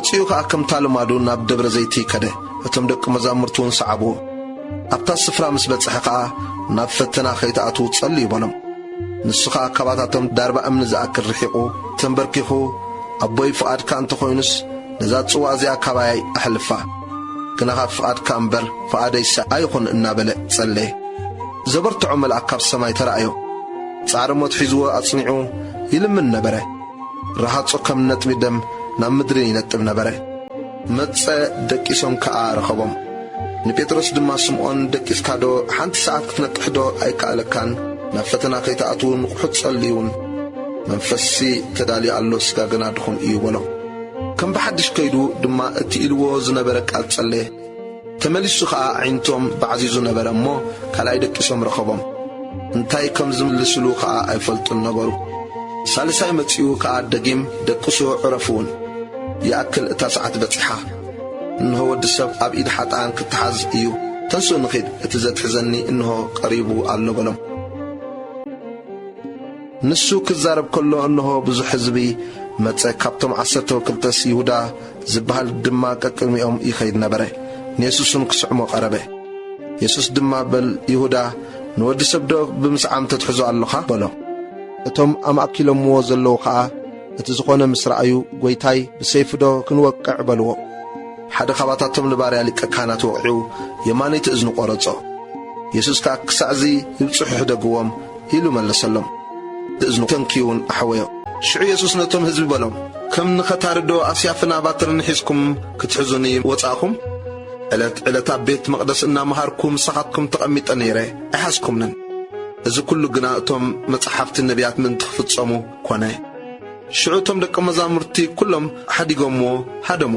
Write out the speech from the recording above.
ወፂኡ ከዓ ከም ታልማዱ ናብ ደብረ ዘይቲ ከደ እቶም ደቂ መዛሙርቱን ሰዓብዎ ኣብታ ስፍራ ምስ በጽሐ ከዓ ናብ ፈተና ከይተኣትዉ ጸልዩ በሎም ንሱ ከዓ ካባታቶም ዳርባ እምኒ ዝኣክል ርሒቑ ተንበርኪኹ ኣቦይ ፍቓድካ እንተኾይኑስ ነዛ ጽዋ እዚኣ ካባይ ኣሕልፋ ግና ካብ ፍቓድካ እምበር ፍቓደይሳ ኣይኹን እናበለ ጸለየ ዘበርትዖ መልኣክ ካብ ሰማይ ተረኣዮ ጻዕሪ ሞት ሒዝዎ ኣጽኒዑ ይልምን ነበረ ረሃጾ ከም ነጥቢ ደም ናብ ምድሪ ይነጥብ ነበረ መጸ ደቂሶም ከዓ ረኸቦም ንጴጥሮስ ድማ ስምዖን ደቂስካዶ ሓንቲ ሰዓት ክትነጥሕዶ ኣይከኣለካን ናብ ፈተና ከይተኣትውን ቁሑት ጸልዩን መንፈሲ ተዳልዩ ኣሎ ስጋ ግና ድኹም እዩ በሎ ከም ብሓድሽ ከይዱ ድማ እቲ ኢልዎ ዝነበረ ቃል ጸለየ ተመሊሱ ከዓ ዓይንቶም ባዕዚዙ ነበረ እሞ ካልኣይ ደቂሶም ረኸቦም እንታይ ከም ዝምልስሉ ከዓ ኣይፈልጡን ነበሩ ሳልሳይ መጺኡ ከዓ ደጊም ደቅሱ ዕረፉውን ይኣክል እታ ሰዓት በጺሓ እንሆ ወዲ ሰብ ኣብ ኢድ ሓጣን ክትሓዝ እዩ ተንስኡ ንኺድ እቲ ዘትሕዘኒ እንሆ ቀሪቡ ኣሎ በሎም ንሱ ክዛረብ ከሎ እንሆ ብዙሕ ህዝቢ መጸ ካብቶም 12 ይሁዳ ዝበሃል ድማ ቀቅድሚኦም ይኸይድ ነበረ ንየሱስን ክስዕሞ ቀረበ የሱስ ድማ በል ይሁዳ ንወዲ ሰብ ዶ ብምስዓም ተትሕዞ ኣለኻ በሎ እቶም ኣማእኪሎምዎ ዘለዉ ከዓ እቲ ዝኾነ ምስ ረኣዩ ጐይታይ ብሰይፊ ዶ ክንወቅዕ በልዎ ሓደ ካባታቶም ንባርያ ሊቀ ካህናት ወቂዑ የማነይቲ እዝኑ ቈረጾ የሱስ ከዓ ክሳዕዚ ይብጽሑ ደግዎም ኢሉ መለሰሎም እዝኑ ተንኪውን ኣሕወዮ ሽዑ የሱስ ነቶም ህዝቢ በሎም ከም ንኸታርዶ ኣስያፍና ባትርን ሒዝኩም ክትሕዙኒ ወጻእኹም ዕለት ኣብ ቤት መቕደስ እናመሃርኩ ምሳኻትኩም ተቐሚጠ ነይረ ኣይሓዝኩምንን እዚ ኩሉ ግና እቶም መጽሓፍቲ ነቢያት ምንቲ ክፍጸሙ ኮነ ሽዑ እቶም ደቀ መዛሙርቲ ኩሎም ሓዲጎምዎ ሃደሙ